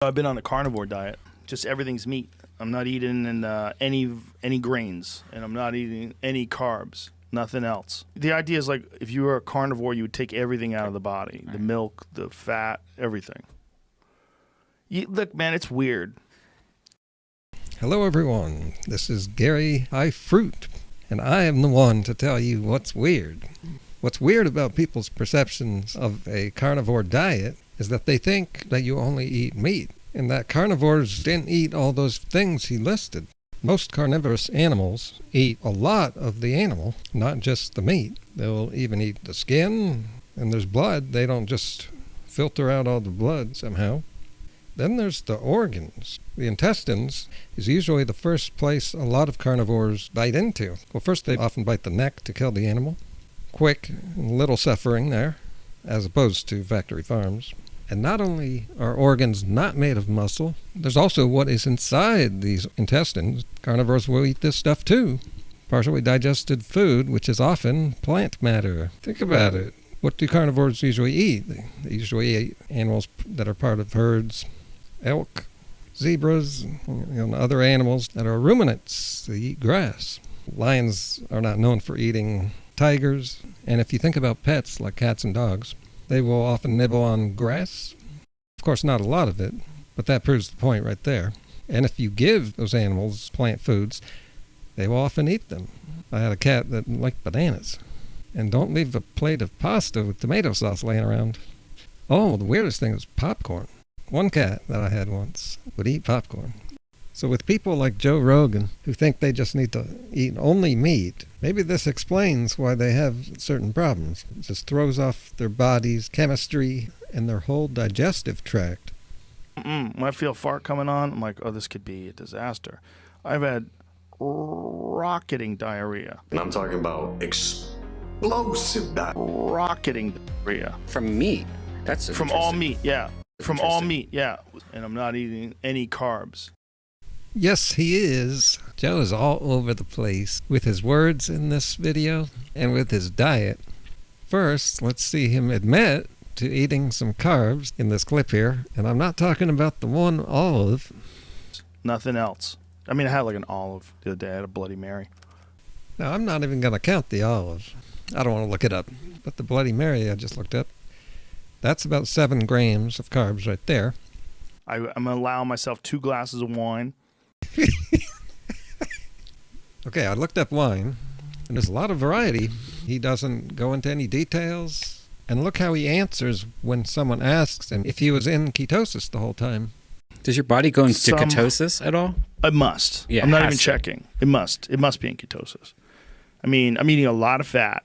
I've been on a carnivore diet. Just everything's meat. I'm not eating any grains, and I'm not eating any carbs. Nothing else. The idea is like if you were a carnivore, you would take everything out of the body, the milk, the fat, everything. Look, man, it's weird. Hello, everyone. This is Gary High Fruit, and I am the one to tell you what's weird. What's weird about people's perceptions of a carnivore diet is that they think that you only eat meat, and that carnivores didn't eat all those things he listed. Most carnivorous animals eat a lot of the animal, not just the meat. They'll even eat the skin, and there's blood. They don't just filter out all the blood somehow. Then there's the organs. The intestines is usually the first place a lot of carnivores bite into. Well, first they often bite the neck to kill the animal. Quick and little suffering there, as opposed to factory farms. And not only are organs not made of muscle, there's also what is inside these intestines. Carnivores will eat this stuff too. Partially digested food, which is often plant matter. Think about it. What do carnivores usually eat? They usually eat animals that are part of herds. Elk, zebras, and other animals that are ruminants. They eat grass. Lions are not known for eating tigers. And if you think about pets like cats and dogs, they will often nibble on grass. Of course, not a lot of it, but that proves the point right there. And if you give those animals plant foods, they will often eat them. I had a cat that liked bananas. And don't leave a plate of pasta with tomato sauce laying around. Oh, the weirdest thing was popcorn. One cat that I had once would eat popcorn. So with people like Joe Rogan, who think they just need to eat only meat, maybe this explains why they have certain problems. It just throws off their body's chemistry and their whole digestive tract. When I feel a fart coming on, I'm like, oh, this could be a disaster. I've had rocketing diarrhea. And I'm talking about explosive diarrhea. Rocketing diarrhea. From meat? That's From all meat, yeah. From all meat, yeah. And I'm not eating any carbs. Yes, he is. Joe is all over the place with his words in this video and with his diet. First, let's see him admit to eating some carbs in this clip here. And I'm not talking about the one olive. Nothing else. I mean, I had like an olive the other day. I had a Bloody Mary. Now, I'm not even going to count the olive. I don't want to look it up. But the Bloody Mary I just looked up, that's about 7 grams of carbs right there. I'm going to allow myself 2 glasses of wine. Okay, I looked up wine, and there's a lot of variety. He doesn't go into any details. And look how he answers when someone asks him if he was in ketosis the whole time. Does your body go into ketosis at all? It must. Yeah, I'm not even checking. It must. It must be in ketosis. I mean, I'm eating a lot of fat.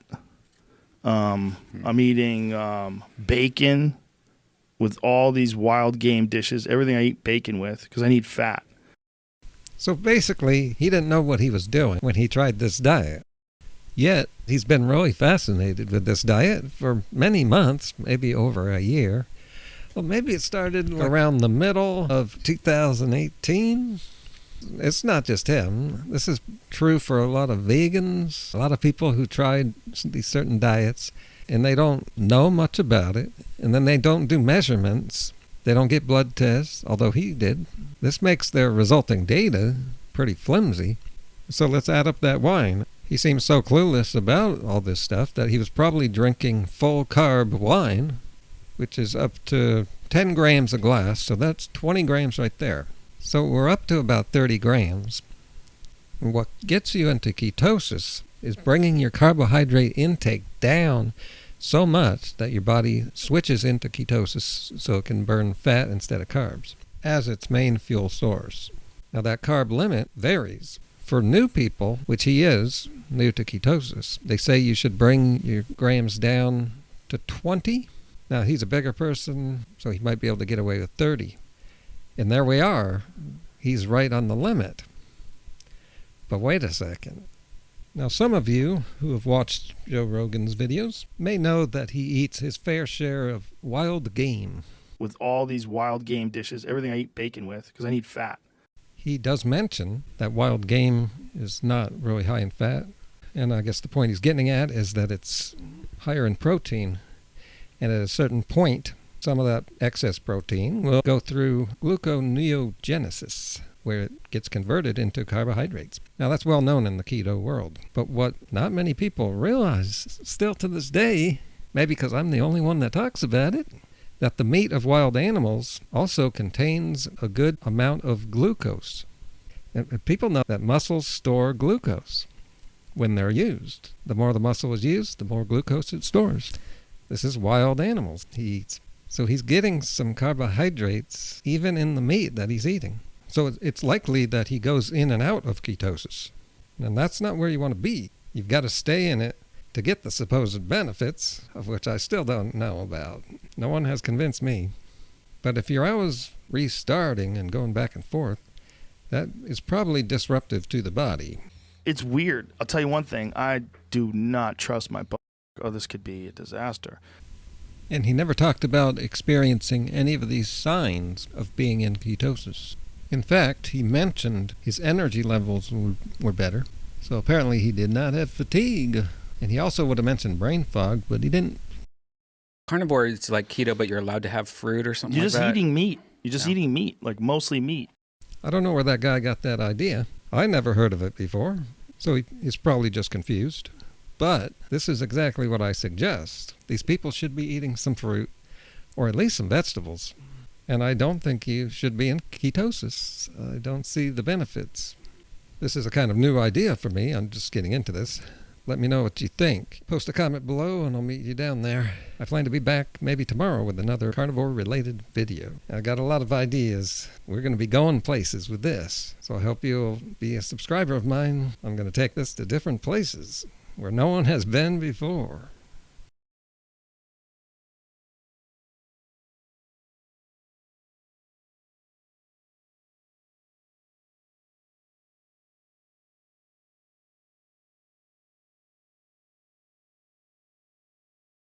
I'm eating bacon with all these wild game dishes. Everything I eat bacon with because I need fat. So basically, he didn't know what he was doing when he tried this diet. Yet, he's been really fascinated with this diet for many months, maybe over a year. Well, maybe it started around the middle of 2018. It's not just him. This is true for a lot of vegans, a lot of people who tried these certain diets, and they don't know much about it, and then they don't do measurements. They don't get blood tests, although he did. This makes their resulting data pretty flimsy. So let's add up that wine. He seems so clueless about all this stuff that he was probably drinking full-carb wine, which is up to 10 grams a glass, so that's 20 grams right there. So we're up to about 30 grams. And what gets you into ketosis is bringing your carbohydrate intake down so much that your body switches into ketosis so it can burn fat instead of carbs as its main fuel source. Now that carb limit varies. For new people, which he is, new to ketosis, they say you should bring your grams down to 20. Now he's a bigger person, so he might be able to get away with 30. And there we are. He's right on the limit. But wait a second. Now, some of you who have watched Joe Rogan's videos may know that he eats his fair share of wild game. With all these wild game dishes, everything I eat bacon with because I need fat. He does mention that wild game is not really high in fat. And I guess the point he's getting at is that it's higher in protein. And at a certain point, Some of that excess protein will go through gluconeogenesis, where it gets converted into carbohydrates. Now, that's well known in the keto world. But what not many people realize, still to this day, maybe because I'm the only one that talks about it, that the meat of wild animals also contains a good amount of glucose. And people know that muscles store glucose when they're used. The more the muscle is used, the more glucose it stores. This is wild animals he eats. So he's getting some carbohydrates even in the meat that he's eating. So it's likely that he goes in and out of ketosis. And that's not where you want to be. You've got to stay in it to get the supposed benefits, of which I still don't know about. No one has convinced me. But if you're always restarting and going back and forth, that is probably disruptive to the body. It's weird. I'll tell you one thing. I do not trust my body, or this could be a disaster. And he never talked about experiencing any of these signs of being in ketosis. In fact, he mentioned his energy levels were better. So apparently he did not have fatigue. And he also would have mentioned brain fog, but he didn't. Carnivore, it's like keto, but you're allowed to have fruit or something You're like just that. eating meat. You're just eating meat, like mostly meat. I don't know where that guy got that idea. I never heard of it before. So he's probably just confused. But this is exactly what I suggest. These people should be eating some fruit, or at least some vegetables. And I don't think you should be in ketosis. I don't see the benefits. This is a kind of new idea for me. I'm just getting into this. Let me know what you think. Post a comment below and I'll meet you down there. I plan to be back maybe tomorrow with another carnivore-related video. I got a lot of ideas. We're going to be going places with this. So I hope you'll be a subscriber of mine. I'm going to take this to different places where no one has been before.